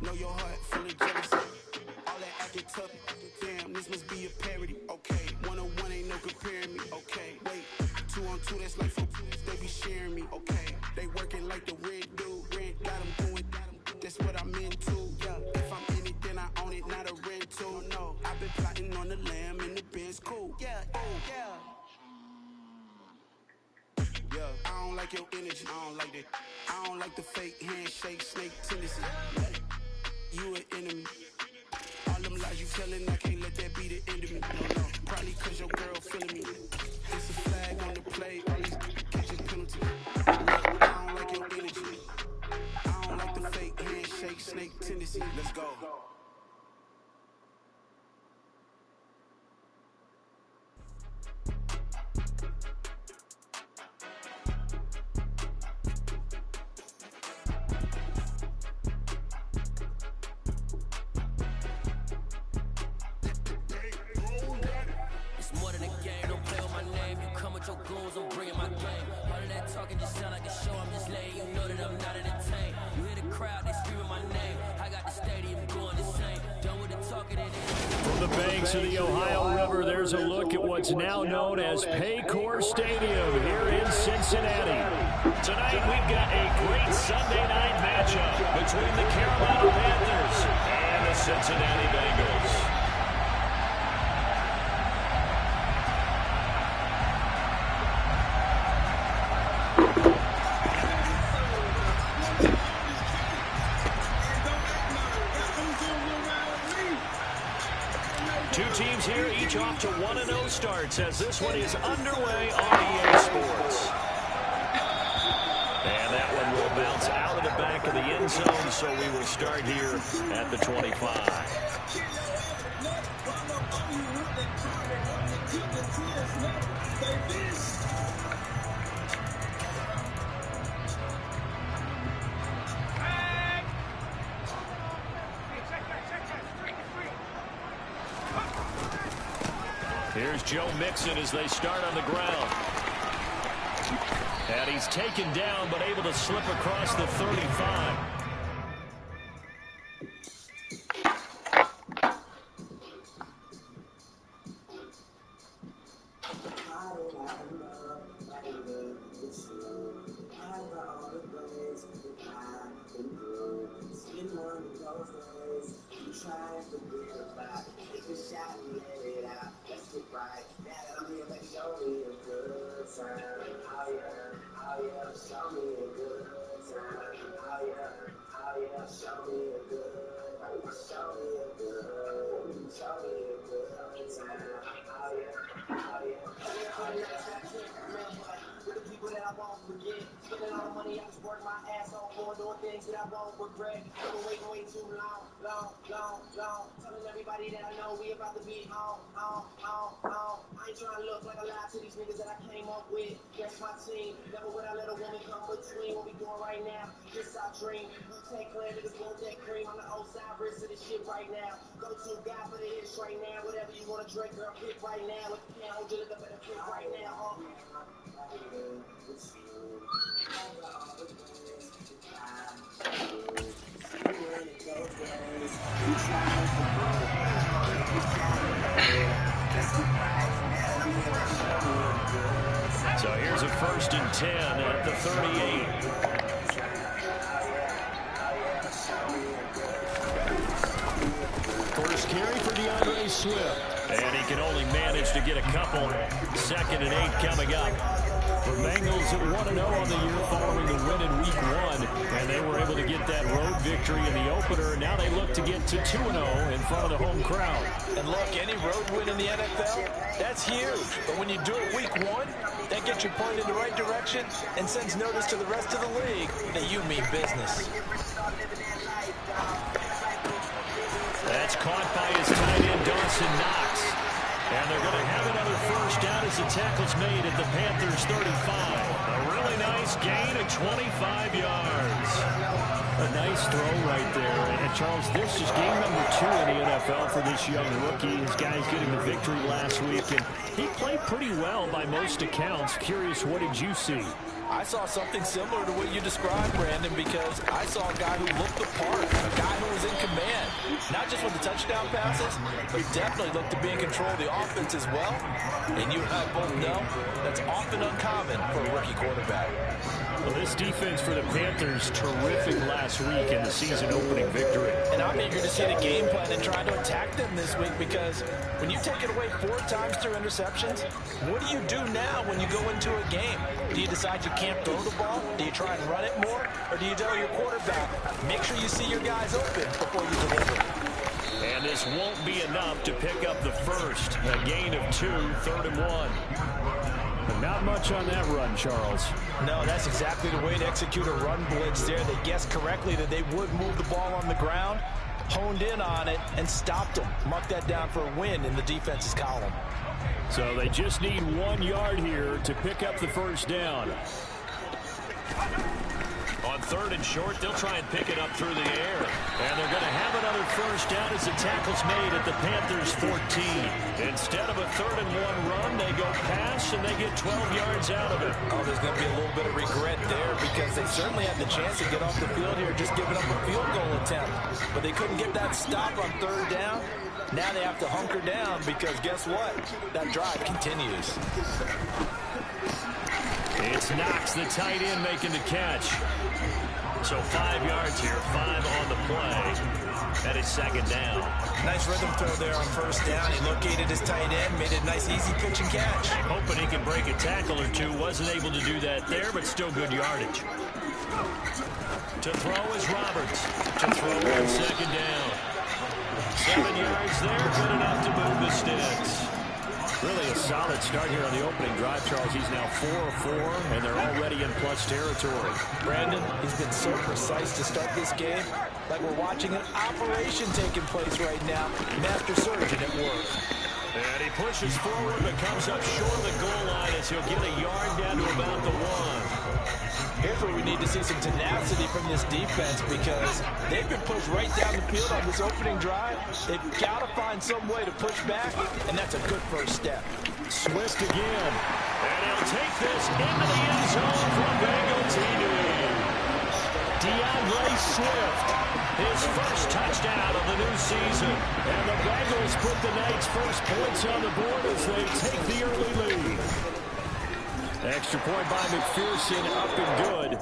Know your heart full of jealousy. All that acting tough. Damn, this must be a parody. Okay, 101 ain't no comparing me. Okay, wait, 2 on 2, that's like 4. They be sharing me. Okay, they working like the red dude. Rent got them going. That's what I'm into. Yeah, if I'm in it, then I own it, not a rental. No, I've been plotting on the lamb and the Benz cool. Yeah, yeah. Yeah, I don't like your energy. I don't like that. I don't like the fake handshake, snake tendency. You an enemy. All them lies you telling, I can't let that be the end of me. No, probably cause your girl feeling me. It's a flag on the play, all these catching penalties. Look, I don't like your energy. I don't like the fake handshake, snake tendency. Let's go. I'm bringing my game. All of that talking just sound like a show. I'm just letting you know that I'm not entertained. You hear the crowd, they screaming my name. I got the stadium going insane. Done with the talking and From the banks of the Ohio River, there's a look at what's now known as Paycor Stadium here in Cincinnati. Tonight we've got a great Sunday night matchup between the Carolina Panthers and the Cincinnati Bengals. Two teams here, each off to 1-0 starts as this one is underway on EA Sports. And that one will bounce out of the back of the end zone, so we will start here at the 25. Here's Joe Mixon as they start on the ground. And he's taken down, but able to slip across the 35. Telling everybody that I know we about to be home. I ain't trying to look like a lie to these niggas that I came up with. That's my team. Never would I let a woman come between what we doing right now. This our dream. You take clear niggas want that cream. I'm the old side wrist of this shit right now. Go to guy for the hits right now. Whatever you want to drink, girl, pick right now. If you can't hold your liquor, better pick right now. So here's a 1st and 10 at the 38. First carry for DeAndre Swift. And he can only manage to get a couple. 2nd and 8 coming up. The Bengals at 1-0 on the year following the win in Week 1. And they were able to get that road victory in the opener. Now they look to get to 2-0 in front of the home crowd. And look, any road win in the NFL, that's huge. But when you do it Week 1, that gets you pointed in the right direction and sends notice to the rest of the league that you mean business. That's caught by his tight end, Dawson Knox. And they're going to have another first down as the tackle's made at the Panthers' 35. A really nice gain of 25 yards. A nice throw right there. And Charles, this is game number 2 in the NFL for this young rookie. His guys getting the victory last week, and he played pretty well by most accounts. Curious, what did you see? I saw something similar to what you described, Brandon, because I saw a guy who looked the part, a guy who was in command. Not just with the touchdown passes, but definitely looked to be in control of the offense as well. And you and I both know that's often uncommon for a rookie quarterback. Well, this defense for the Panthers, terrific last week in the season-opening victory. And I'm eager to see the game plan and try to attack them this week, because when you take it away 4 times through interceptions, what do you do now when you go into a game? Do you decide you can't throw the ball? Do you try and run it more? Or do you tell your quarterback, make sure you see your guys open before you deliver? And this won't be enough to pick up the first. A gain of 2, 3rd and 1. Not much on that run, Charles. No, that's exactly the way to execute a run blitz there. They guessed correctly that they would move the ball on the ground, honed in on it, and stopped them. Mark that down for a win in the defense's column. So they just need 1 yard here to pick up the first down. On 3rd and short, they'll try and pick it up through the air. And they're going to have another first down as the tackle's made at the Panthers' 14. Instead of a 3rd and 1 run, they go pass, and they get 12 yards out of it. Oh, there's going to be a little bit of regret there, because they certainly had the chance to get off the field here, just giving up a field goal attempt. But they couldn't get that stop on 3rd down. Now they have to hunker down, because guess what? That drive continues. It's Knox, the tight end, making the catch. So 5 yards here, 5 on the play. That is 2nd down. Nice rhythm throw there on 1st down. He located his tight end, made it a nice, easy pitch and catch. Hoping he can break a tackle or two. Wasn't able to do that there, but still good yardage. To throw is Roberts. To throw on 2nd down. 7 yards there, good enough to move the sticks. Really a solid start here on the opening drive, Charles. He's now 4 of 4, and they're already in plus territory. Brandon, he's been so precise to start this game, like we're watching an operation taking place right now. Master surgeon at work. And he pushes forward, but comes up short of the goal line as he'll get a yard down to about the 1. Here's where we need to see some tenacity from this defense, because they've been pushed right down the field on this opening drive. They've got to find some way to push back, and that's a good first step. Swift again. And he'll take this into the end zone from Bengals. He did. DeAndre Swift, his first touchdown of the new season. And the Bengals put the night's first points on the board as they take the early lead. Extra point by McPherson, up and good.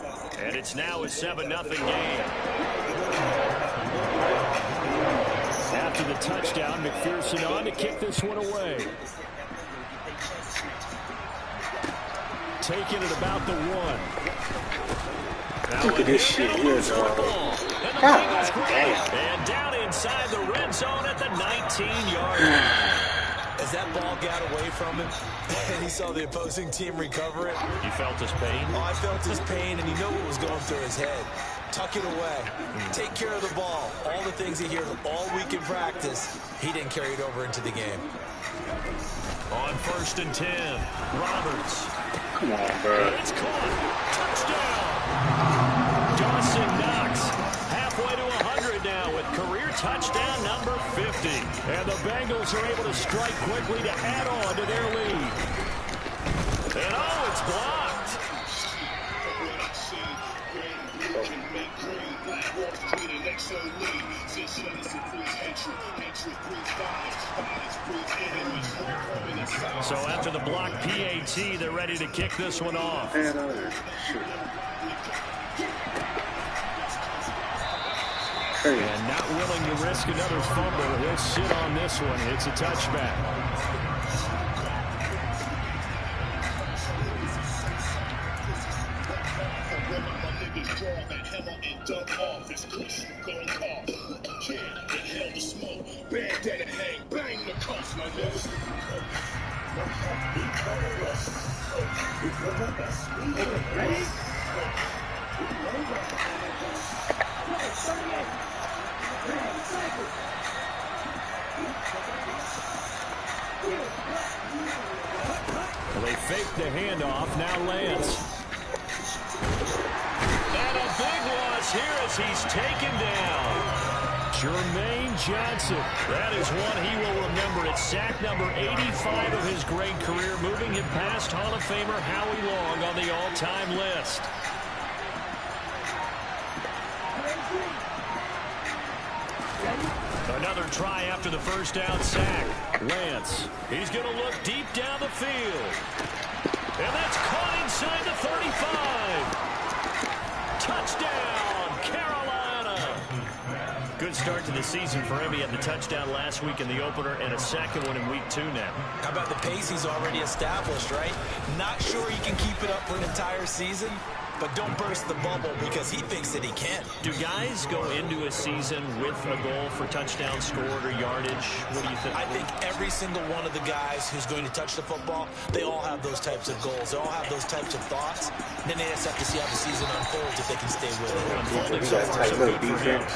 And it's now a 7-0 game. After the touchdown, McPherson on to kick this one away. Taking it about the 1. Look at this shit here, dog. God damn. And down inside the red zone at the 19-yard line. As that ball got away from him, and he saw the opposing team recover it. You felt his pain? Oh, I felt his pain, and you know what was going through his head. Tuck it away. Take care of the ball. All the things he hears all week in practice, he didn't carry it over into the game. On 1st and 10, Roberts. Come on, bro. It's caught. Touchdown. Dawson Knox halfway to 100 now with career touchdown number 50. And the Bengals are able to strike quickly to add on to their lead. And oh, it's blocked. So after the block PAT, they're ready to kick this one off. And not willing to risk another fumble. He'll sit on this one. It's a touchback. Well, they faked the handoff. Now Lance. And a big loss here as he's taken down. Jermaine Johnson. That is one he will remember. It's sack number 85 of his great career, moving him past Hall of Famer Howie Long on the all-time list. Another try after the first down sack. Lance, he's going to look deep down the field. And that's caught inside the 35. Touchdown, Carolina. Good start to the season for him. He had the touchdown last week in the opener and a second one in week 2 now. How about the pace he's already established, right? Not sure he can keep it up for an entire season, but don't burst the bubble because he thinks that he can. Do guys go into a season with a goal for touchdown scored or yardage? What do you think? I think every single one of the guys who's going to touch the football, they all have those types of goals. They all have those types of thoughts. Then they just have to see how the season unfolds if they can stay with it. You got to tighten up defense.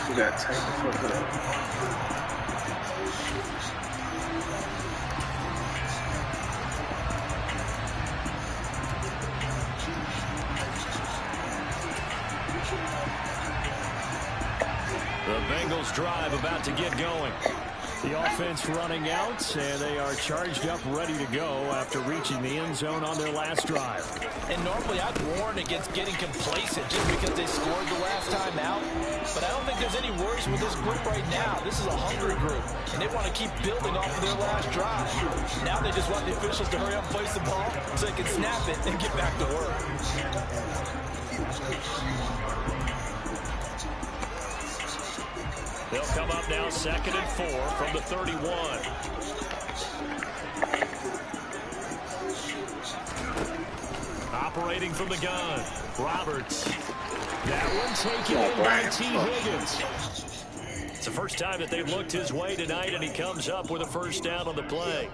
You got to tighten the fuck up. The Bengals drive about to get going. The offense running out, and they are charged up, ready to go after reaching the end zone on their last drive. And normally I'd warn against getting complacent just because they scored the last time out. But I don't think there's any worries with this group right now. This is a hungry group, and they want to keep building off of their last drive. Now they just want the officials to hurry up and place the ball so they can snap it and get back to work. They'll come up now 2nd and 4 from the 31. Operating from the gun, Roberts. That one taken in by T. Higgins. It's the first time that they've looked his way tonight, and he comes up with a first down on the play.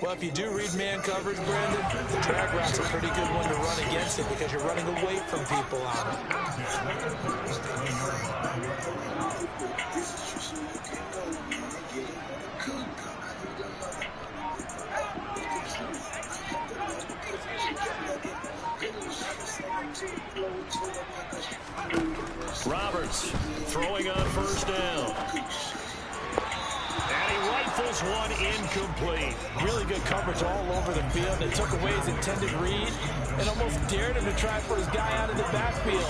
Well, if you do read man coverage, Brandon, the drag route's a pretty good one to run against it because you're running away from people on it. Roberts throwing on first down. And he rifles one incomplete. Really good coverage all over the field. It took away his intended read and almost dared him to try for his guy out of the backfield.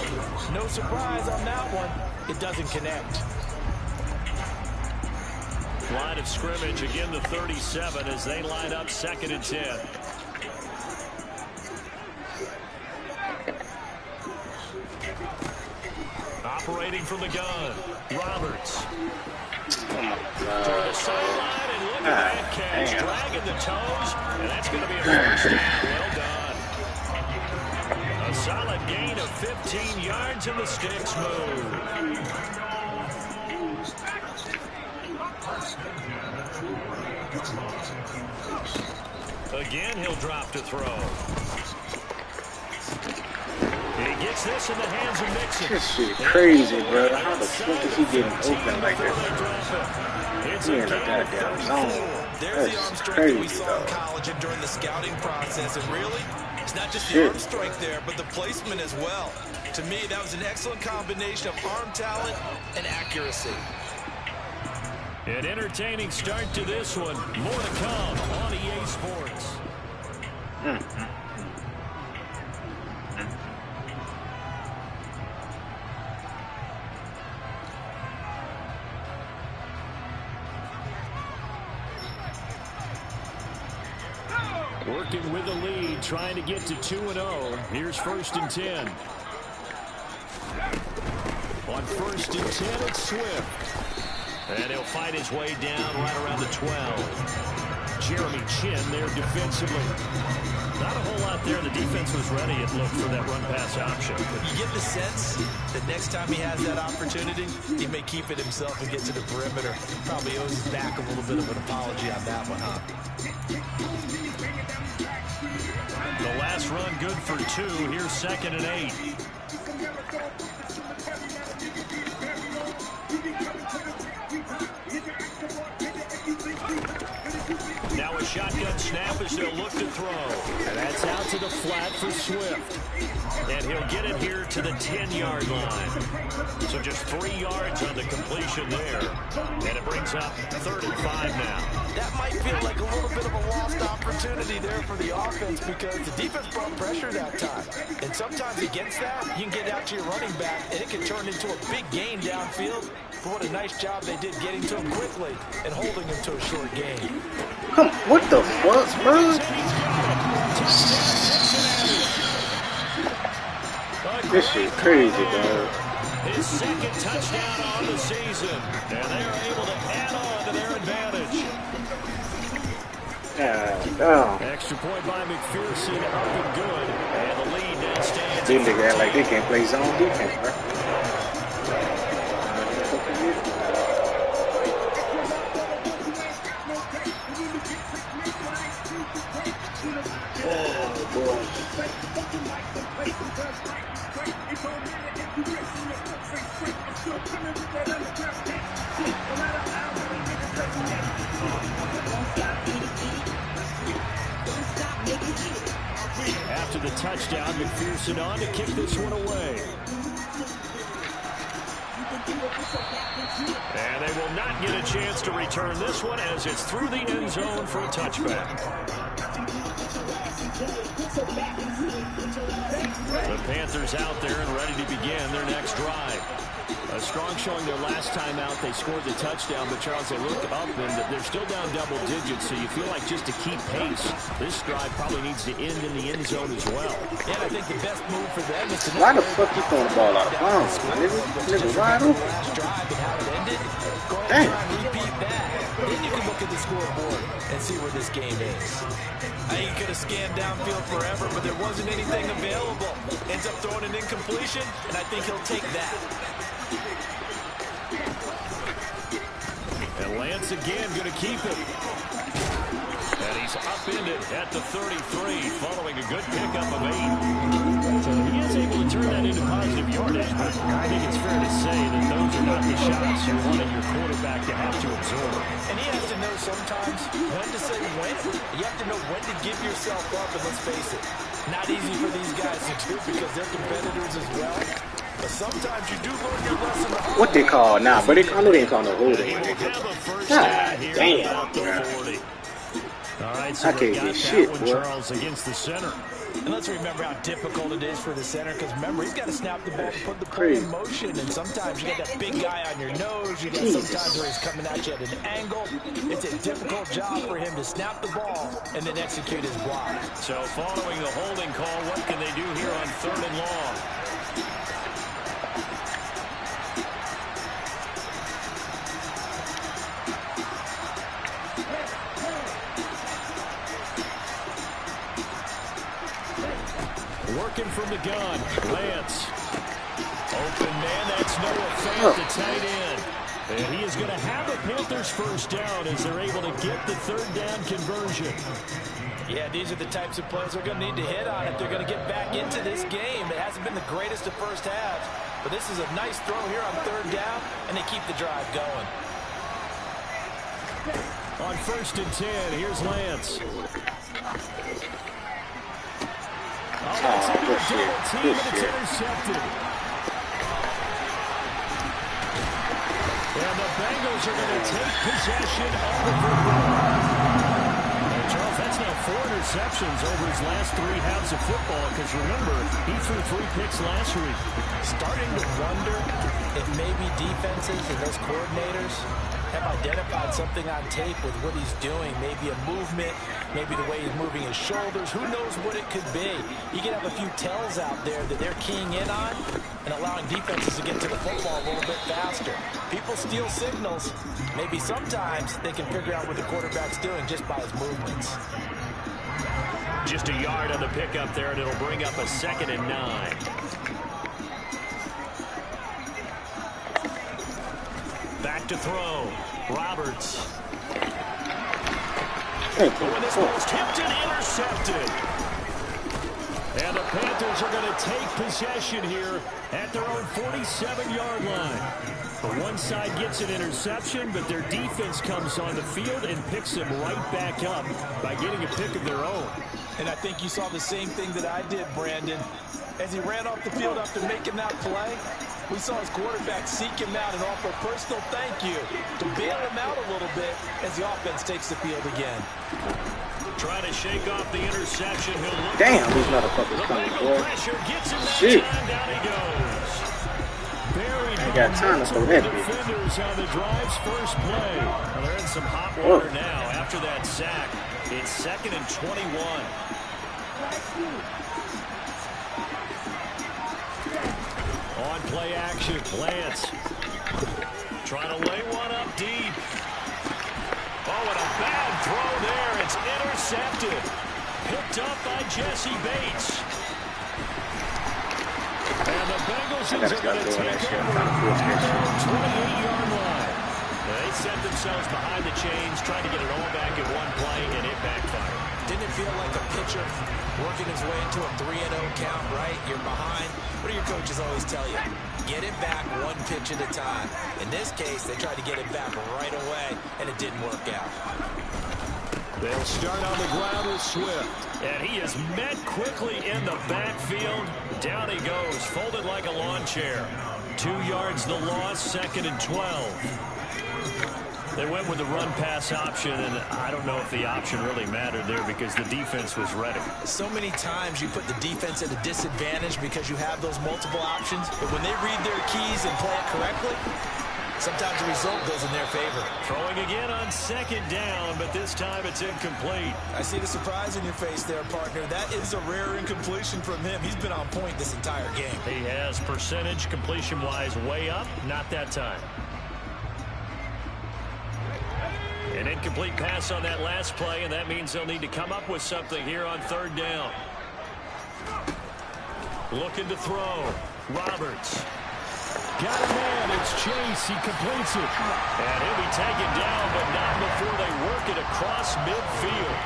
No surprise on that one. It doesn't connect. Line of scrimmage, again the 37 as they line up 2nd and 10. Operating from the gun, Roberts. Oh my God. To the sideline, and look at that catch, dragging the toes, and that's going to be a first down. Well done. A solid gain of 15 yards, and the sticks move. Again, he'll drop to throw. He gets this in the hands of Mixon. This shit crazy, bro. How the fuck is he getting open like that? He in a goddamn zone. There's the arm strength that we saw in college and during the scouting process. And really, it's not just the arm strength there, but the placement as well. To me, that was an excellent combination of arm talent and accuracy. An entertaining start to this one. More to come on EA Sports. Working with the lead, trying to get to 2-0. Here's 1st and 10. On 1st and 10, it's Swift. And he'll fight his way down right around the 12. Jeremy Chin there defensively. Not a whole lot there. The defense was ready, it looked, for that run-pass option. You get the sense that next time he has that opportunity, he may keep it himself and get to the perimeter. Probably owes his back a little bit of an apology on that one, huh? The last run good for 2. Here's 2nd and 8. Now a shotgun snap as they'll look to throw. And that's out to the flat for Swift. And he'll get it here to the 10-yard line. So just 3 yards on the completion there. And it brings up 3rd and 5 now. That might feel like a little bit of a lost opportunity there for the offense because the defense brought pressure that time. And sometimes against that, you can get out to your running back, and it can turn into a big gain downfield. But what a nice job they did getting to him quickly and holding him to a short gain. What the fuck, bro? This shit crazy, dog. His second touchdown on the season, and they are able to add on to their advantage. Extra point by McPherson, up and good, and the lead now stands. These niggas act like they can't play zone defense, bro. Oh boy. After the touchdown, McPherson on to kick this one away. And they will not get a chance to return this one as it's through the end zone for a touchback. The Panthers out there and ready to begin their next drive. A strong showing their last time out. They scored the touchdown, but Charles, they look up and they're still down double digits, so you feel like just to keep pace, this drive probably needs to end in the end zone as well. Yeah, I think the best move for them is to... Why the fuck you throwing the ball out of bounds, my nigga? Nigga wide open. Last drive and how it ended. Go ahead and try and repeat that. Then you can look at the scoreboard and see where this game is. I think he could have scanned downfield forever, but there wasn't anything available. Ends up throwing an incompletion, and I think he'll take that. And Lance again going to keep it. And he's upended at the 33, following a good pickup of 8. So he is able to turn that into positive yardage, but I think it's fair to say that those are not the shots you wanted your quarterback to have to absorb. And he has to know sometimes when to say when. You have to know when to give yourself up, and let's face it, not easy for these guys to do because they're competitors as well. But sometimes you do learn your lesson. What they call now? But I know they ain't call no holding. God damn, bro. All right, so I can't get shit, boy. Charles against the center. And let's remember how difficult it is for the center, because remember, he's got to snap the ball and put the play in motion, and sometimes you got that big guy on your nose, you got sometimes where he's coming at you at an angle. It's a difficult job for him to snap the ball and then execute his block. So following the holding call, what can they do here on 3rd and long? Working from the gun, Lance. Open man, that's Noah Fant, the tight end. And he is going to have the Panthers first down as they're able to get the 3rd down conversion. Yeah, these are the types of plays they're going to need to hit on if they're going to get back into this game. It hasn't been the greatest of first halves, but this is a nice throw here on 3rd down, and they keep the drive going. On 1st and 10, here's Lance. Oh, that's into a double team, and it's intercepted. And the Bengals are going to take possession of the football. And Charles, that's now 4 interceptions over his last 3 halves of football, because remember, he threw 3 picks last week. Starting to wonder if maybe defenses and those coordinators have identified something on tape with what he's doing. Maybe a movement, maybe the way he's moving his shoulders. Who knows what it could be? You can have a few tells out there that they're keying in on and allowing defenses to get to the football a little bit faster. People steal signals. Maybe sometimes they can figure out what the quarterback's doing just by his movements. Just a yard on the pickup there, and it'll bring up a 2nd and 9. Back to throw. Roberts. When this ball's tipped and intercepted. And the Panthers are going to take possession here at their own 47-yard line. The one side gets an interception, but their defense comes on the field and picks them right back up by getting a pick of their own. And I think you saw the same thing that I did, Brandon. As he ran off the field after making that play, we saw his quarterback seek him out and offer a personal thank you to bail him out a little bit as the offense takes the field again. Trying to shake off the interception. He'll look. Damn, these motherfuckers coming, boy. Shit. Down he goes. I ain't got time to throw that bitch. Defenders on the drive's first play. Well, they're in some hot water now after that sack. It's 2nd and 21. On play action, Lance. Trying to lay one up deep. Oh, and a bad throw there. It's intercepted. Picked up by Jesse Bates. And the Bengals are going to take over at their 28-yard line. They set themselves behind the chains, trying to get it all back in one play, and it backfired. Didn't it feel like a pitcher working his way into a 3-0 count, right? You're behind. What do your coaches always tell you? Get it back one pitch at a time. In this case, they tried to get it back right away, and it didn't work out. They'll start on the ground with Swift. And he is met quickly in the backfield. Down he goes, folded like a lawn chair. 2 yards the loss, 2nd and 12. They went with the run-pass option, and I don't know if the option really mattered there because the defense was ready. So many times you put the defense at a disadvantage because you have those multiple options, but when they read their keys and play it correctly, sometimes the result goes in their favor. Throwing again on 2nd down, but this time it's incomplete. I see the surprise in your face there, partner. That is a rare incompletion from him. He's been on point this entire game. He has percentage completion-wise way up, not that time. An incomplete pass on that last play, and that means they'll need to come up with something here on 3rd down. Looking to throw. Roberts. Got a man. It's Chase. He completes it. And he'll be taken down, but not before they work it across midfield.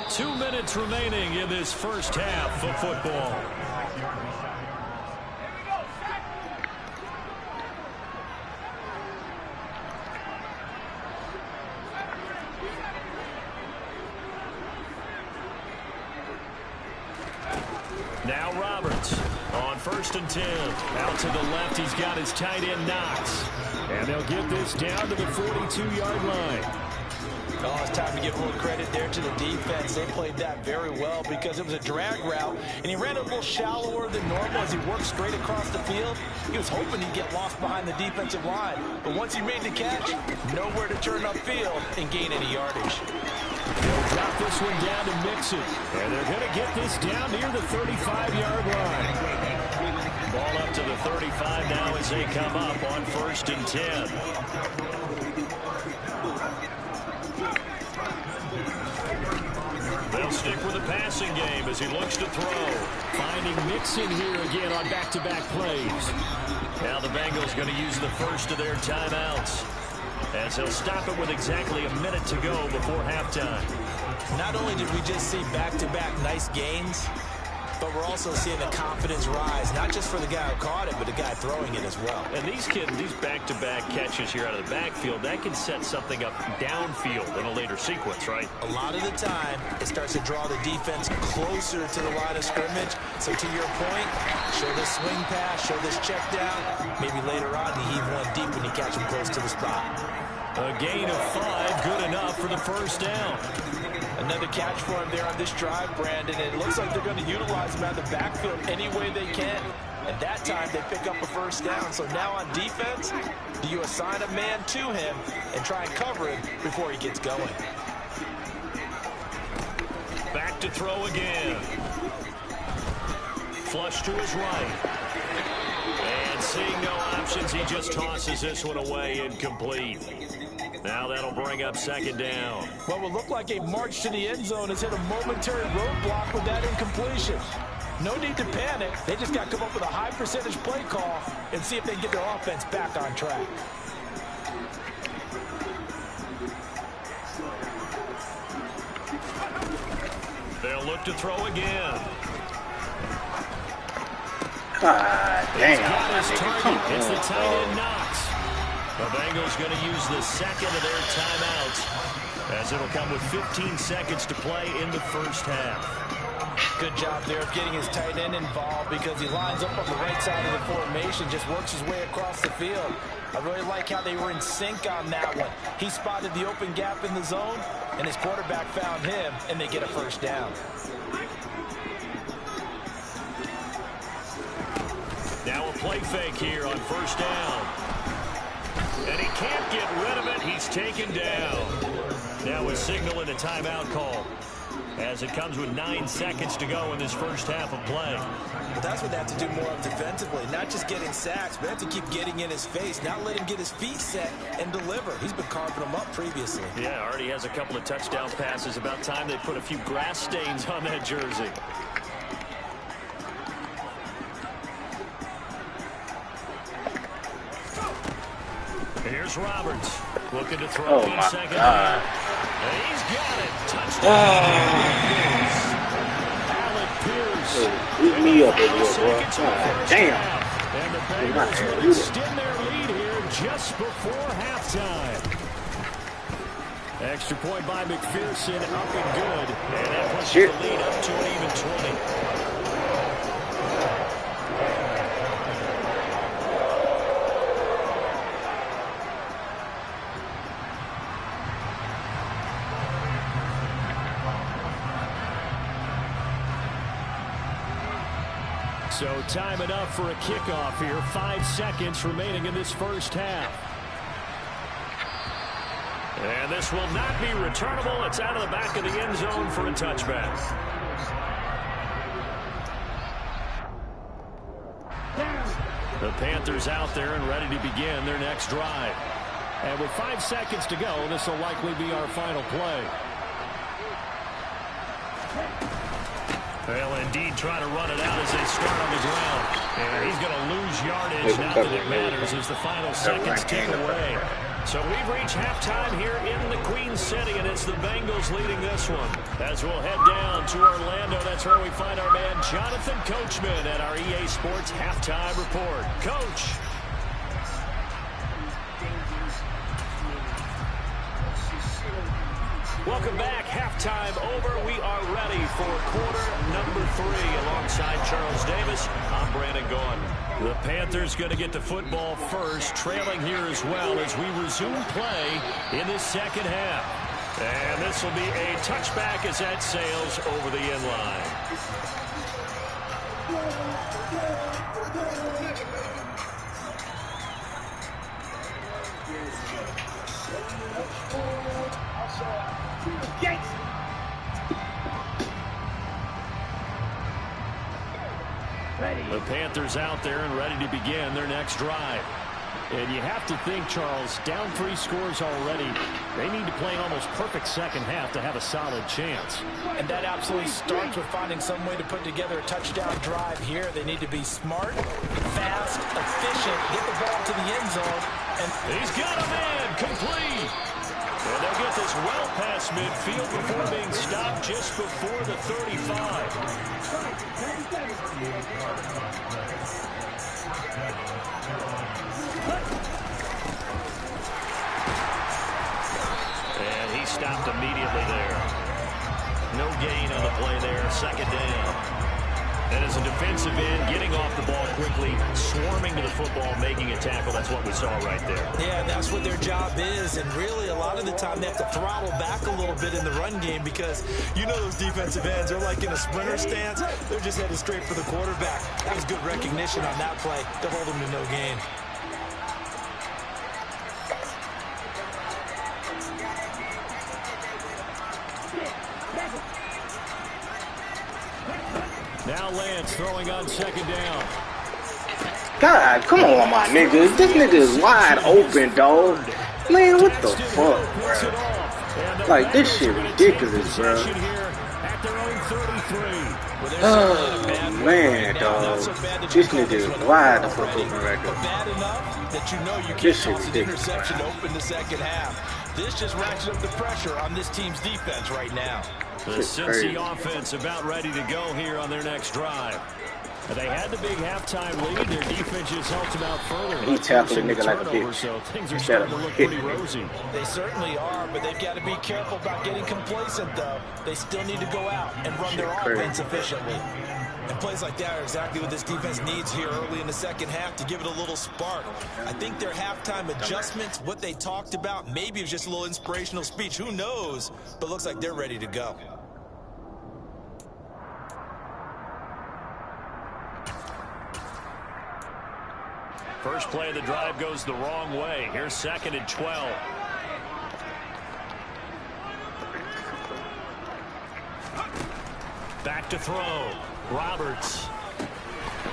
Two minutes remaining in this first half of football. Now Roberts on 1st and 10. Out to the left, he's got his tight end Knox. And they'll get this down to the 42-yard line. Oh, it's time to give more credit there to the defense. They played that very well because it was a drag route, and he ran a little shallower than normal as he worked straight across the field. He was hoping he'd get lost behind the defensive line, but once he made the catch, nowhere to turn upfield and gain any yardage. They'll drop this one down to Mixon, and they're going to get this down near the 35-yard line. Ball up to the 35 now as they come up on 1st and 10. They'll stick with the passing game as he looks to throw. Finding Mixon here again on back-to-back plays. Now the Bengals going to use the first of their timeouts, as they'll stop it with exactly a minute to go before halftime. Not only did we just see back-to-back nice gains, but we're also seeing the confidence rise, not just for the guy who caught it, but the guy throwing it as well. And these kids, these back-to-back catches here out of the backfield, that can set something up downfield in a later sequence, right? A lot of the time, it starts to draw the defense closer to the line of scrimmage. So to your point, show this swing pass, show this check down. Maybe later on, you heave one deep when you catch him close to the spot. A gain of 5, good enough for the first down. Another catch for him there on this drive, Brandon. And it looks like they're going to utilize him out of the backfield any way they can. And that time, they pick up a first down. So now on defense, do you assign a man to him and try and cover him before he gets going? Back to throw again. Flush to his right. And seeing no options, he just tosses this one away, incomplete. Now that'll bring up 2nd down. What will look like a march to the end zone has hit a momentary roadblock with that incompletion. No need to panic. They just got to come up with a high percentage play call and see if they can get their offense back on track. They'll look to throw again. God damn. It's the tight end Knox. The Bengals going to use the second of their timeouts, as it'll come with 15 seconds to play in the first half. Good job there of getting his tight end involved, because he lines up on the right side of the formation, just works his way across the field. I really like how they were in sync on that one. He spotted the open gap in the zone, and his quarterback found him, and they get a first down. Now a play fake here on first down. And he can't get rid of it. He's taken down. Now a signal and a timeout call, as it comes with 9 seconds to go in this first half of play. Well, that's what they have to do more of defensively. Not just getting sacks, but have to keep getting in his face, not let him get his feet set and deliver. He's been carving them up previously. Yeah, already has a couple of touchdown passes. About time they put a few grass stains on that jersey. Here's Roberts, looking to throw in second down. And he's got it. Touchdown. Alec Pierce. Beat me up over here, bro. Damn. And the Bengals will extend their lead here just before halftime. Extra point by McPherson, up and good. And that pushes the lead up to an even 20. So time enough for a kickoff here. 5 seconds remaining in this first half. And this will not be returnable. It's out of the back of the end zone for a touchback. The Panthers out there and ready to begin their next drive. And with 5 seconds to go, this will likely be our final play. They'll indeed try to run it out as they start on the ground. And he's going to lose yardage. Not that it matters as the final seconds tick away. So we've reached halftime here in the Queen City, and it's the Bengals leading this one. As we'll head down to Orlando, that's where we find our man Jonathan Coachman at our EA Sports Halftime Report. Coach. Welcome back. Halftime over. We are ready for quarter number 3. Alongside Charles Davis, I'm Brandon Gordon. The Panthers going to get the football first, trailing here as well as we resume play in this second half. And this will be a touchback as that sails over the end line. The Panthers out there and ready to begin their next drive. And you have to think, Charles, down 3 scores already. They need to play an almost perfect second half to have a solid chance. And that absolutely starts with finding some way to put together a touchdown drive here. They need to be smart, fast, efficient, get the ball to the end zone. And he's got a man, complete. And they'll get this well past midfield before being stopped just before the 35. And he stopped immediately there. No gain on the play there, second down. And as a defensive end, getting off the ball quickly, swarming to the football, making a tackle, that's what we saw right there. Yeah, that's what their job is. And really, a lot of the time, they have to throttle back a little bit in the run game because you know those defensive ends, they're like in a sprinter stance. They're just headed straight for the quarterback. That was good recognition on that play to hold him to no gain. Now Lance throwing on second down. God, come on, my niggas. This nigga is wide open, dog. Man, what the fuck, bro? Like, this shit ridiculous, bro. Oh, man, dog. This nigga is wide the fuck open right there. This shit ridiculous. Open the second half. This just ratchets up the pressure on this team's defense right now. The Cincy offense about ready to go here on their next drive. They had the big halftime lead. Their defense just helped them out further. He tackled a nigga like a bitch. So things are starting to look pretty rosy. They certainly are, but they've got to be careful about getting complacent, though. They still need to go out and run their offense efficiently. And plays like that are exactly what this defense needs here early in the second half to give it a little spark. I think their halftime adjustments, what they talked about, maybe it was just a little inspirational speech. Who knows? But looks like they're ready to go. First play of the drive goes the wrong way. Here's 2nd and 12. Back to throw. Roberts.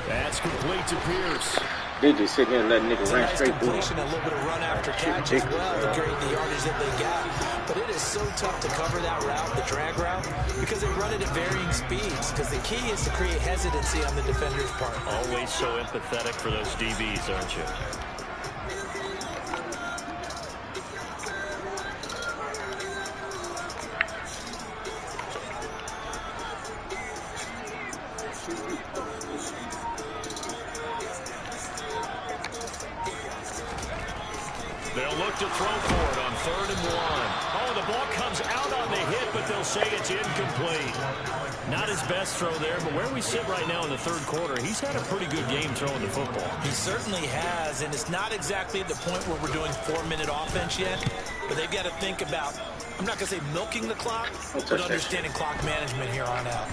That's complete to Pierce. They just sitting there and letting niggas run straight through. A little bit of run after catch as well to create the yardage that they got. But it is so tough to cover that route, the drag route, because they run it at varying speeds. Because the key is to create hesitancy on the defender's part. Always so empathetic for those DBs, aren't you? They'll look to throw for it on 3rd and 1. Oh, the ball comes out on the hit, but they'll say it's incomplete. Not his best throw there, but where we sit right now in the 3rd quarter, he's had a pretty good game throwing the football. He certainly has, and it's not exactly at the point where we're doing 4-minute offense yet, but they've got to think about, I'm not going to say milking the clock, but understanding clock management here on out.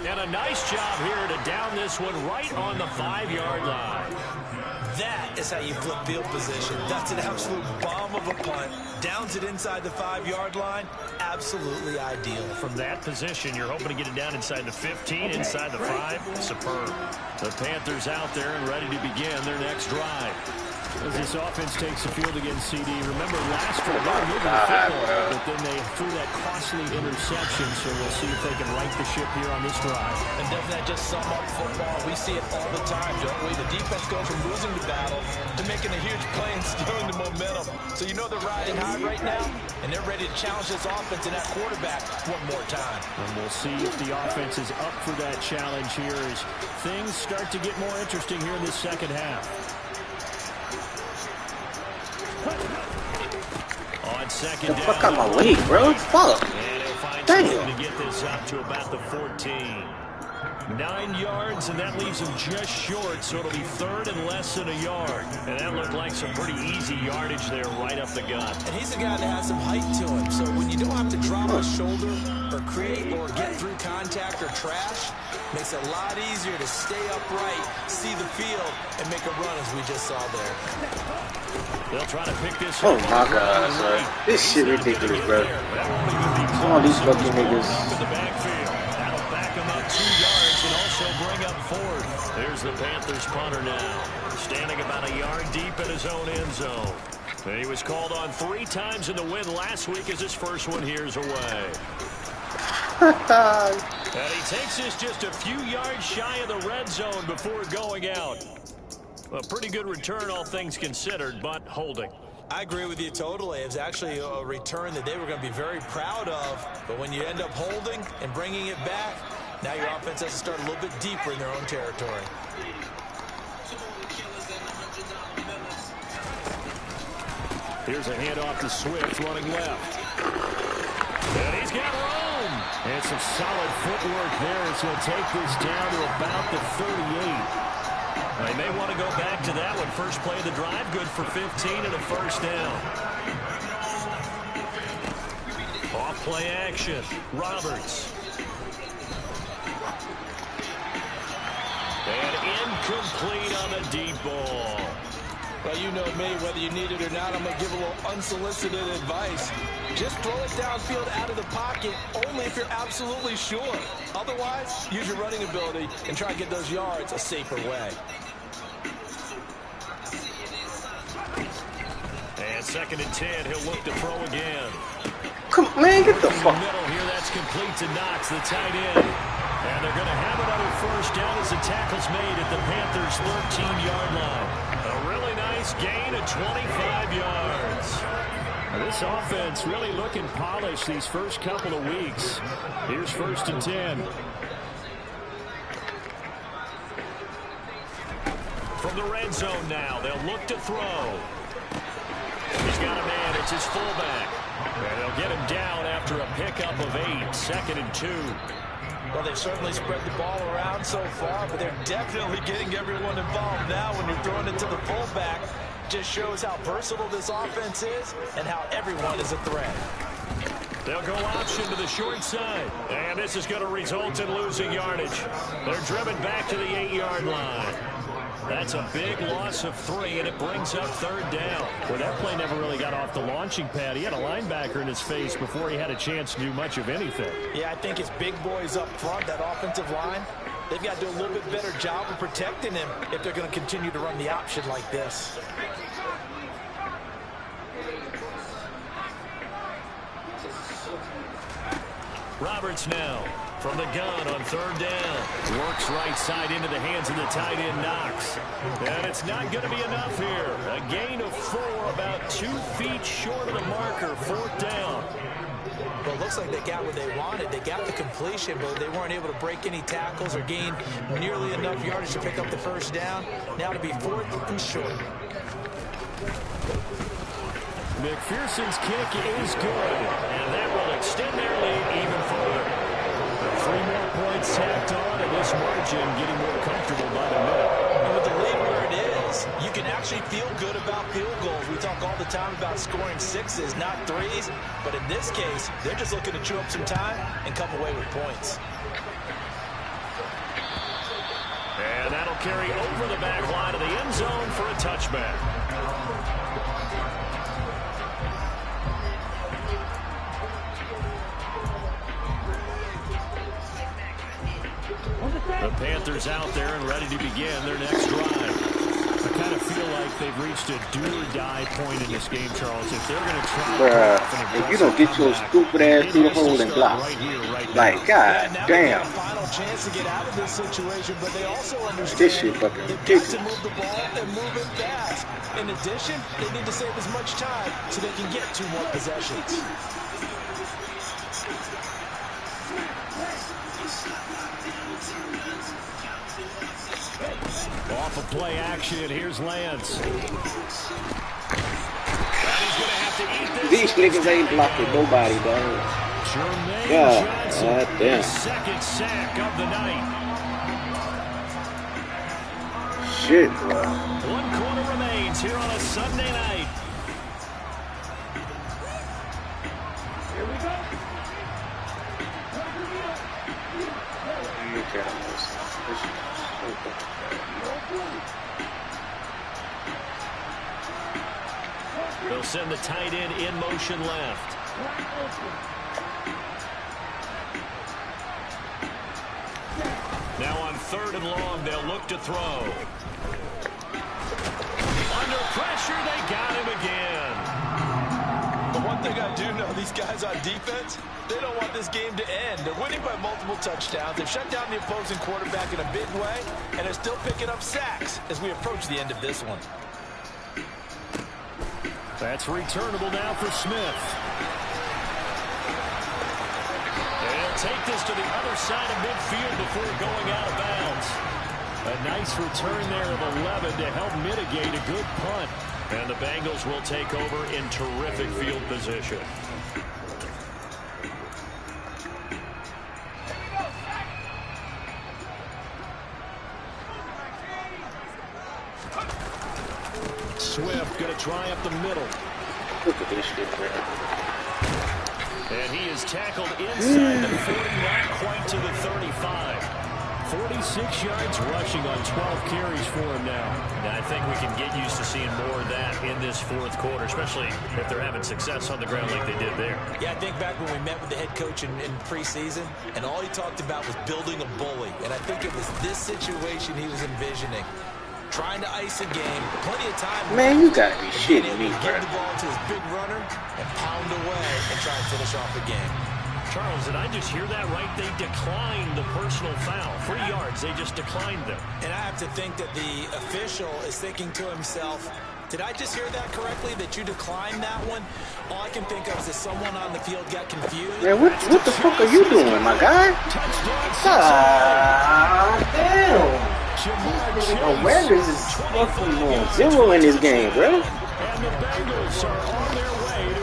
And a nice job here to down this one right on the 5-yard line. That is how you flip field position. That's an absolute bomb of a punt. Downs it inside the 5-yard line. Absolutely ideal. From that position, you're hoping to get it down inside the 15, inside the 5. Superb. The Panthers out there and ready to begin their next drive. As this offense takes the field against CD. Remember last year, they were moving the football, but then they threw that costly interception, so we'll see if they can right the ship here on this drive. And doesn't that just sum up football? We see it all the time, don't we? The defense goes from losing the battle to making a huge play and stealing the momentum. So you know they're riding high right now, and they're ready to challenge this offense and that quarterback one more time. And we'll see if the offense is up for that challenge here as things start to get more interesting here in this second half. On 2nd down. Fuck out my way, bro. Fuck. And he'll find Damn. to get this up to about the 14. 9 yards, and that leaves him just short, so it'll be 3rd and less than a yard. And that looked like some pretty easy yardage there right up the gut. And he's a guy that has some height to him, so when you don't have to drop a shoulder or create or get through contact or trash, makes it a lot easier to stay upright, see the field, and make a run as we just saw there. They'll try to pick this Oh up. my god, son. This shit ridiculous, bro. All these fucking niggas. In the backfield. That'll back him up 2 yards and also bring up 4th. There's the Panthers punter now. Standing about a yard deep in his own end zone. And he was called on 3 times in the win last week as his first one here's away. And he takes this just a few yards shy of the red zone before going out. A pretty good return, all things considered, but holding. I agree with you totally. It was actually a return that they were going to be very proud of. But when you end up holding and bringing it back, now your offense has to start a little bit deeper in their own territory. Here's a handoff to Swift running left. And he's got room. And some solid footwork there as he'll take this down to about the 38. They may want to go back to that one. First play of the drive, good for 15 and a first down. Off play action, Roberts. And incomplete on the deep ball. Well, you know me, whether you need it or not, I'm going to give a little unsolicited advice. Just throw it downfield out of the pocket only if you're absolutely sure. Otherwise, use your running ability and try to get those yards a safer way. And 2nd and 10, he'll look to throw again. Come on, man, get the fuck. Middle here, that's complete to Knox, the tight end. And they're going to have another first down as the tackle's made at the Panthers' 13-yard line. A really nice gain of 25 yards. This offense really looking polished these first couple of weeks. Here's 1st and 10. From the red zone now, they'll look to throw. He's got a man. It's his fullback. And they'll get him down after a pickup of 8. 2nd and 2. Well, they've certainly spread the ball around so far, but they're definitely getting everyone involved now when you're throwing it to the fullback. Just shows how versatile this offense is and how everyone is a threat. They'll go option to the short side. And this is going to result in losing yardage. They're driven back to the 8-yard line. That's a big loss of 3, and it brings up 3rd down. Well, that play never really got off the launching pad. He had a linebacker in his face before he had a chance to do much of anything. Yeah, I think his big boys up front, that offensive line, they've got to do a little bit better job of protecting him if they're going to continue to run the option like this. Roberts now from the gun on 3rd down. Works right side into the hands of the tight end, Knox. And it's not going to be enough here. A gain of 4, about 2 feet short of the marker. 4th down. Well, it looks like they got what they wanted. They got the completion, but they weren't able to break any tackles or gain nearly enough yardage to pick up the 1st down. Now to be 4th and short. McPherson's kick is good, and that will extend their lead even further. 3 more points tacked on, and this margin getting more comfortable by the minute. And with the lead where it is, you can actually feel good about field goals. We talk all the time about scoring 6s, not 3s, but in this case, they're just looking to chew up some time and come away with points. And that'll carry over the back line of the end zone for a touchback. The Panthers out there and ready to begin their next drive. I kind of feel like they've reached a do-or-die point in this game, Charles. If they're going to try if you don't get your stupid ass through the hole and block, like, god damn. Final chance to get out of this situation, but they also understand this shit fucking ridiculous. To move the ball and move it fast. In addition, they need to save as much time so they can get 2 more possessions. Off of play action, here's Lance. These niggas ain't blocking nobody, dog. God damn. Second sack of the night. Shit, bro. 1 quarter remains here on a Sunday night. Here we go. They'll send the tight end in motion left. Now on 3rd and long, they'll look to throw. Under pressure, they got him again. The one thing I do know, these guys on defense, they don't want this game to end. They're winning by multiple touchdowns. They've shut down the opposing quarterback in a big way, and they're still picking up sacks as we approach the end of this one. That's returnable now for Smith. They'll take this to the other side of midfield before going out of bounds. A nice return there of 11 to help mitigate a good punt. And the Bengals will take over in terrific field position. Swift going to try up the middle. Look at this shit, man. And he is tackled inside the 40, not quite to the 35. 46 yards rushing on 12 carries for him now. And I think we can get used to seeing more of that in this 4th quarter, especially if they're having success on the ground like they did there. Yeah, I think back when we met with the head coach in preseason, and all he talked about was building a bully. And I think it was this situation he was envisioning. Trying to ice a game, plenty of time. Man, you gotta be shitting me, bro. Give the ball to his big runner and pound away and try and finish off the game. Charles, did I just hear that right? They declined the personal foul. 3 yards, they just declined them. And I have to think that the official is thinking to himself, Did I just hear that correctly, that you declined that one? All I can think of is that someone on the field got confused. Man, what the fuck are you doing, my guy? God damn. Awareness is fucking on 0 in this game, bro.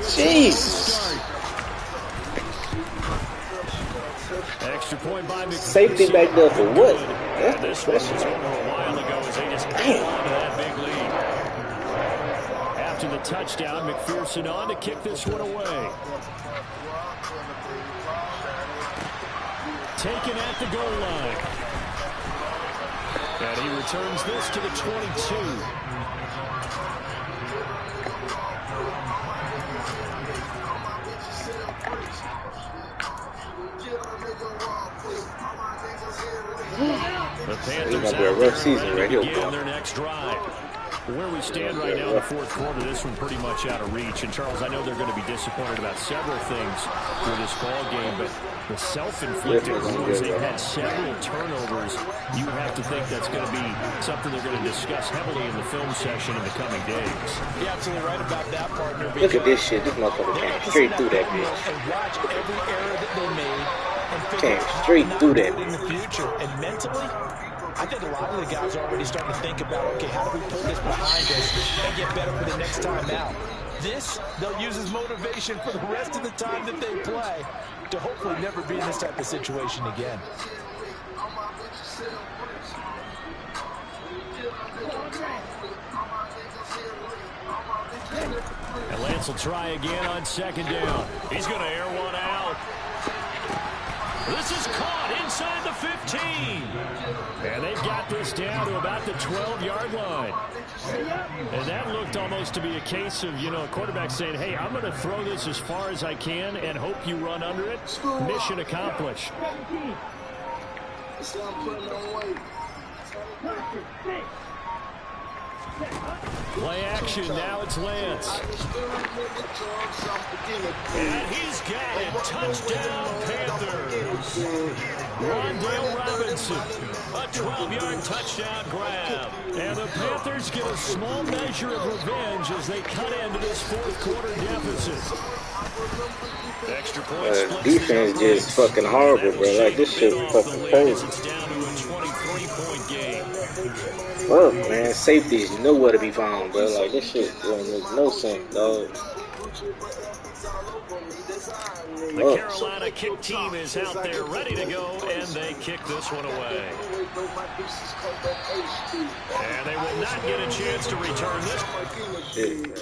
Jesus. Extra point by McPherson. Safety back there for what? That's This the was question. over a while ago as they just held on to that big lead. After the touchdown, McPherson on to kick this one away. Taken at the goal line. And he returns this to the 22. The Panthers It's gonna be a rough season right here, bro. their next drive. Where we stand right now in the fourth quarter, this one pretty much out of reach. And Charles, I know they're going to be disappointed about several things for this ball game, but the self-inflicted wounds, they've had several turnovers. You have to think that's going to be something they're going to discuss heavily in the film session in the coming days. You're absolutely right about that, partner. Look at this shit. This motherfucker came straight through that bitch. And watch every error that they made and Came straight through that in the future. And mentally, I think a lot of the guys are already starting to think about, okay, how do we put this behind us and get better for the next time out? This, they'll use as motivation for the rest of the time that they play to hopefully never be in this type of situation again. And Lance will try again on second down. He's going to air one out. This is caught inside the 15. And they've got this down to about the 12-yard line. And that looked almost to be a case of, a quarterback saying, hey, I'm going to throw this as far as I can and hope you run under it. Mission accomplished. Play action, now it's Lance. And he's got it. Touchdown, Panthers. Rondale Robinson, a 12-yard touchdown grab. And the Panthers get a small measure of revenge as they cut into this fourth quarter deficit. Extra point defense just fucking horrible, bro. Like, this shit fucking crazy. It's down to a 23-point game. Fuck, man. Safety's nowhere to be found, bro. Like, this shit don't make no sense, dog. The Carolina kick team is out there ready to go, and they kick this one away. And they will not get a chance to return this. Shit, man.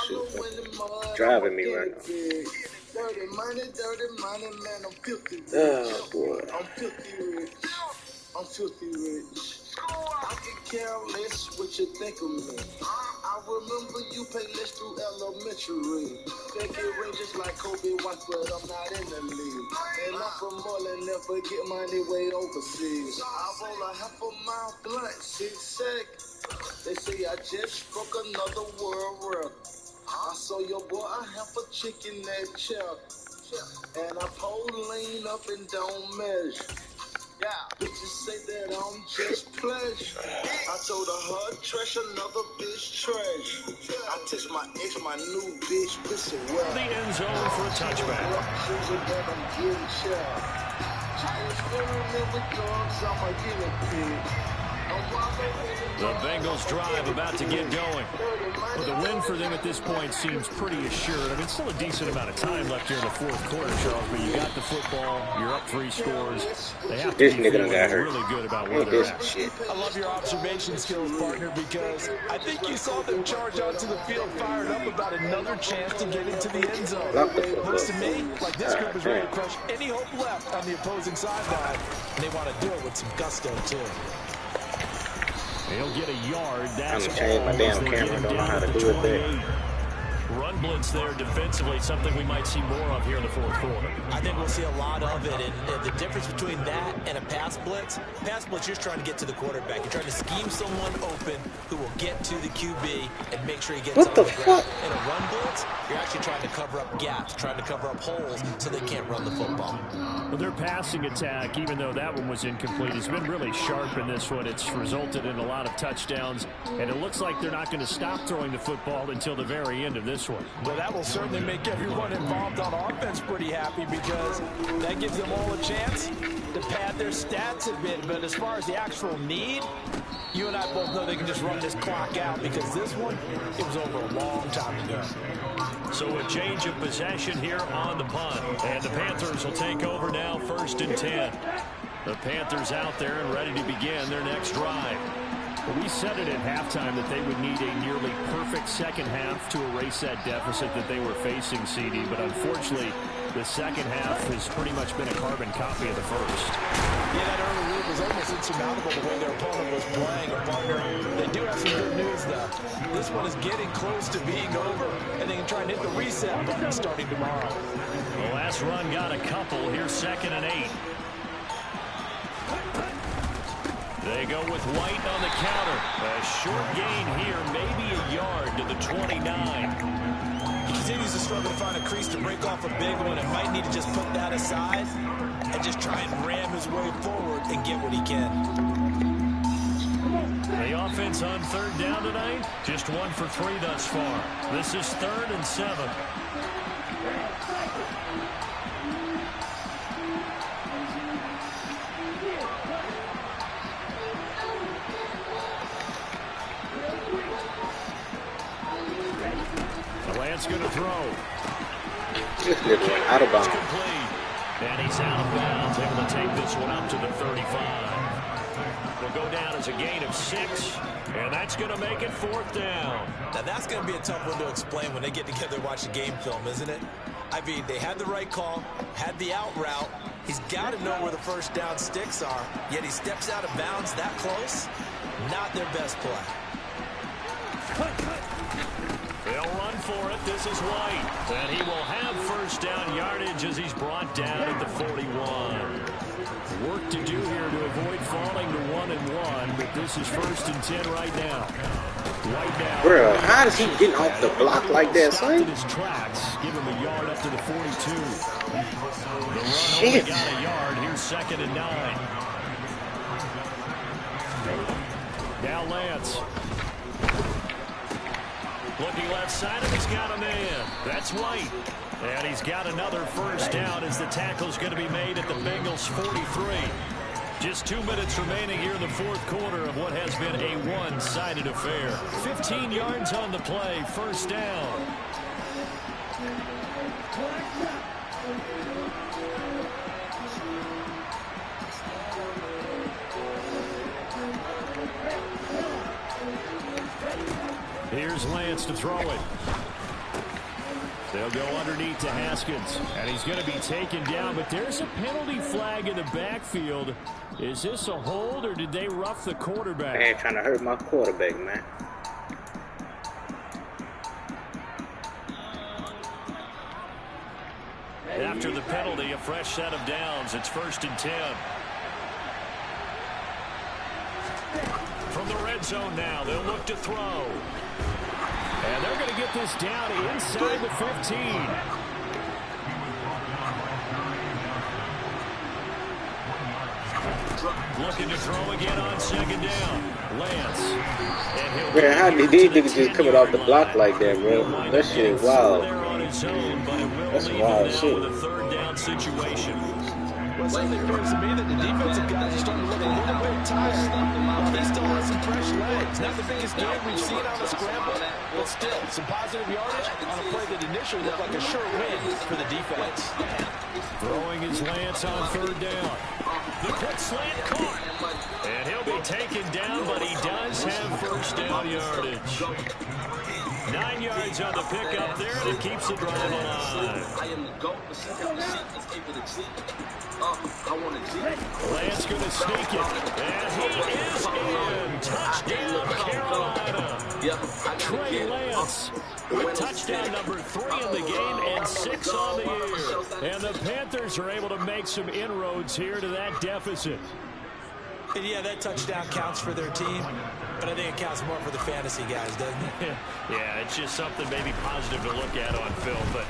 Shit, driving me right now. Oh, boy. I'm filthy rich. I can care less what you think of me. I remember you pay less through elementary. They get ring just like Kobe White, but I'm not in the league. And I'm from Moreland, never get money way overseas. I roll a half a mile blunt, 6 seconds. They say I just broke another world record. I saw your boy a half a chicken that chop. And I pull lean up and don't measure. Yeah, bitches say that I'm just pleasure. I told her trash, another bitch trash. I text my ex, my new bitch, pussy well. The end zone for a touchback. The Bengals drive about to get going. Well, the win for them at this point seems pretty assured. I mean, still a decent amount of time left here in the fourth quarter, Charles, but you got the football, you're up 3 scores. They have to This be nigga feeling done got hurt. really good about where they're at. Shit. I love your observation skills, partner, because I think you saw them charge onto the field fired up about another chance to get into the end zone. Looks to me like this group is ready to crush any hope left on the opposing sideline, and they want to do it with some gusto, too. He'll get a yard. That's I'm gonna change my damn camera. Don't know how to do it there. run blitz there defensively, something we might see more of here in the fourth quarter. I think we'll see a lot of it, and the difference between that and a pass blitz, you're just trying to get to the quarterback. You're trying to scheme someone open who will get to the QB and make sure he gets What the on the ground. fuck? In a run blitz, you're actually trying to cover up gaps, trying to cover up holes so they can't run the football. Well, their passing attack, even though that one was incomplete, has been really sharp in this one. It's resulted in a lot of touchdowns, and it looks like they're not going to stop throwing the football until the very end of this one. Well, that will certainly make everyone involved on offense pretty happy, because that gives them all a chance to pad their stats a bit. But as far as the actual need, you and I both know they can just run this clock out, because this one, it was over a long time ago. So a change of possession here on the punt. And the Panthers will take over now, 1st and 10. The Panthers out there and ready to begin their next drive. Well, we said it at halftime that they would need a nearly perfect second half to erase that deficit that they were facing, CD. But unfortunately, the second half has pretty much been a carbon copy of the first. Yeah, that early lead was almost insurmountable the way their opponent was playing. A partner, they do have some good news, though. This one is getting close to being over, and they can try and hit the reset button starting tomorrow. The last run got a couple. Here's 2nd and 8. They go with White on the counter. A short gain here, maybe a yard to the 29. He continues to struggle to find a crease to break off a big one, and might need to just put that aside and just try and ram his way forward and get what he can. The offense on 3rd down tonight, just 1 for 3 thus far. This is 3rd and 7. Lance going to throw. This nigga went out of bounds. Complete. And he's out of bounds, able to take this one up to the 35. Will go down as a gain of 6, and that's going to make it 4th down. Now that's going to be a tough one to explain when they get together and watch the game film, isn't it? I mean, they had the right call, had the out route. He's got to know where the first down sticks are, yet he steps out of bounds that close. Not their best play. They'll run for it. This is White. And he will have 1st down yardage as he's brought down at the 41. Work to do here to avoid falling to 1-1, but this is 1st and 10 right now. White now. Bro, how does he get off the block like that, son? His tracks. Give him a yard up to the 42. The run Shit. only got a yard. Here's 2nd and 9. Now Lance. Looking left side, and he's got a man. That's White. And he's got another 1st down as the tackle's going to be made at the Bengals' 43. Just 2 minutes remaining here in the 4th quarter of what has been a one-sided affair. 15 yards on the play, 1st down. Here's Lance to throw it. They'll go underneath to Haskins, and he's going to be taken down, but there's a penalty flag in the backfield. Is this a hold, or did they rough the quarterback? I ain't trying to hurt my quarterback, man. After the penalty, a fresh set of downs. It's 1st and 10. From the red zone now, they'll look to throw. And they're going to get this down inside the 15. Looking to throw again on 2nd down. Lance. And Man, how did these niggas just coming off the block like that, bro? That shit wild. That's wild shit. With a 3rd down situation. Well, it certainly appears to me that the defensive guys are starting to look a little bit tired. While he still has some fresh legs. Not the biggest game we've seen on the scramble, but still some positive yardage on a play that initially looked like a sure win for the defense. Throwing his Lance on 3rd down. The quick slant caught. And he'll be taken down, but he does have 1st down yardage. 9 yards on the pickup there, and it keeps the drive alive. Lance going to sneak it, and he is in. Touchdown, Carolina. Trey Lance with touchdown number Panthers are able to make some inroads here to that deficit. And yeah, that touchdown counts for their team, but I think it counts more for the fantasy guys, doesn't it? Yeah, it's just something maybe positive to look at on film, but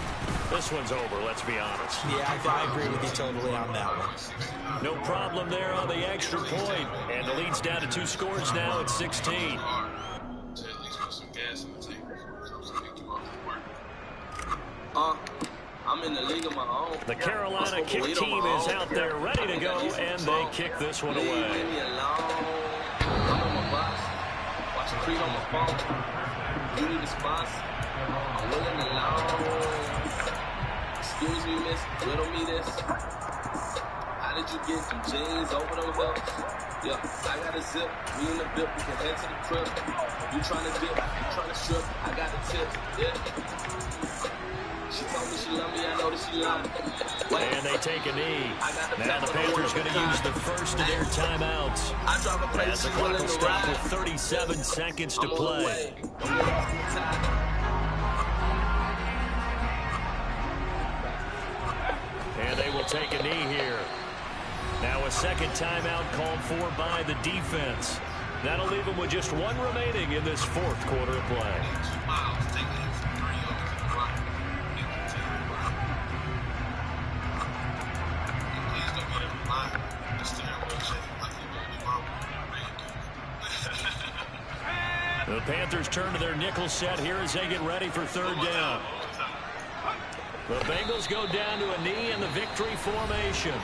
this one's over, let's be honest. Yeah, I agree with you totally on that one. No problem there on the extra point, and the lead's down to 2 scores now at 16. I'm in the league of my own. The Carolina kick team is out there ready to go, and they kick this one away. Leave me alone. I'm on my box. Watch it creep on my phone. You need a sponsor. I'm willing to loan. Excuse me, miss. Riddle me this. How did you get some jeans over them hips? Yeah, I got a zip. Me and the bip. We can head to the crib. You trying to dip. You trying to strip. I got the tips. Yeah. She told me she loved me, I know that she lied. And they take a knee. Now the Panthers going to use the first of their timeouts. As the clock will stop with 37 seconds to play. And they will take a knee here. Now a second timeout called for by the defense. That'll leave them with just 1 remaining in this 4th quarter of play. The Panthers turn to their nickel set here as they get ready for 3rd down. The Bengals go down to a knee in the victory formation.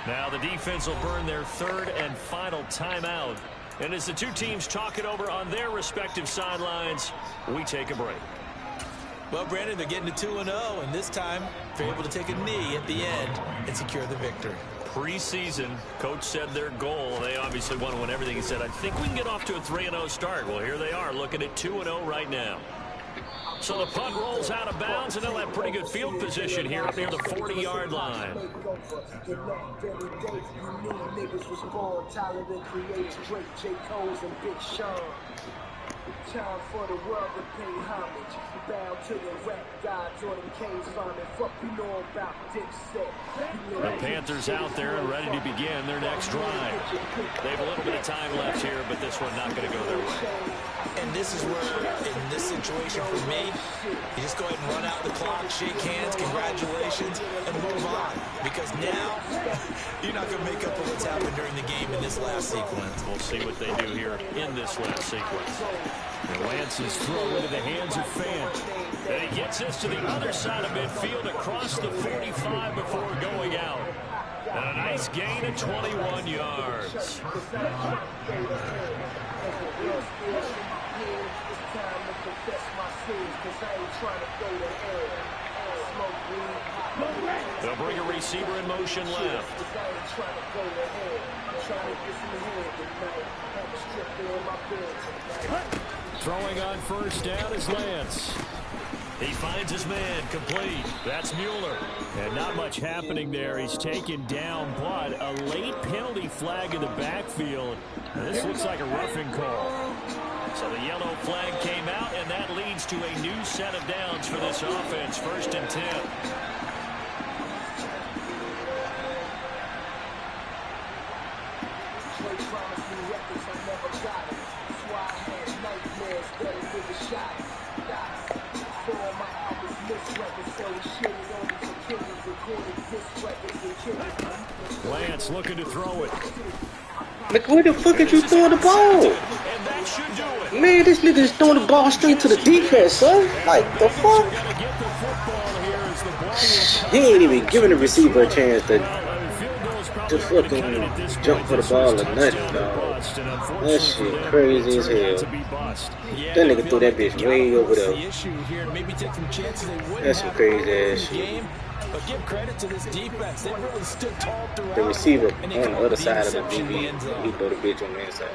Now the defense will burn their 3rd and final timeout. And as the two teams talk it over on their respective sidelines, we take a break. Well, Brandon, they're getting to 2-0, and this time they're able to take a knee at the end and secure the victory. Preseason, coach said their goal, they obviously want to win everything. He said, I think we can get off to a 3-0 start. Well, here they are looking at 2-0 right now. So the punt rolls out of bounds, and they'll have pretty good field position here up near the 40-yard line. Time for the world to pay homage. Bow to the rap gods or them Kings farming. Fuck you know about Dipset. The Panthers out there and ready to begin their next drive. They have a little bit of time left here, but this one not going to go their way. And this is where, in this situation for me, you just go ahead and run out the clock, shake hands, congratulations, and move on. Because now, you're not going to make up for what's happened during the game in this last sequence. We'll see what they do here in this last sequence. And Lance's throw into the hands of Fant. And he gets this to the other side of midfield across the 45 before going out. And a nice gain of 21 yards. They'll bring a receiver in motion left. Throwing on 1st down is Lance. He finds his man, complete. That's Mueller. And not much happening there. He's taken down, but a late penalty flag in the backfield. This looks like a roughing call. So the yellow flag came out, and that leads to a new set of downs for this offense. 1st and 10. Lance looking to throw it. Like, where the fuck did you throw the ball? And that should do it. Man, this nigga just throwing the ball straight to the defense, son. Like, the fuck? He ain't even giving the receiver a chance to fucking jump for the ball or nothing, dog. That shit crazy as hell. That nigga threw that bitch way over there. That's some crazy ass shit. But give credit to this defense. They really stood tall throughout. The receiver on the other side of the DB, he threw the bitch on the inside.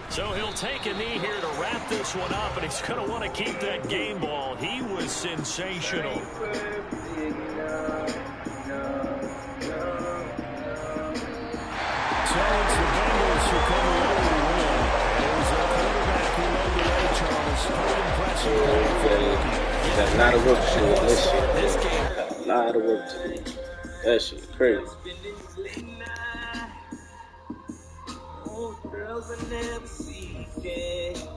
So he'll take a knee here to wrap this one up, and he's going to want to keep that game ball. He was sensational. So it's the Bengals who come away with a win. It was their quarterback who led the way, Charles. Pretty impressive. Got a lot of work to do on this shit. A lot of work to do. That shit crazy. Girls I never see again.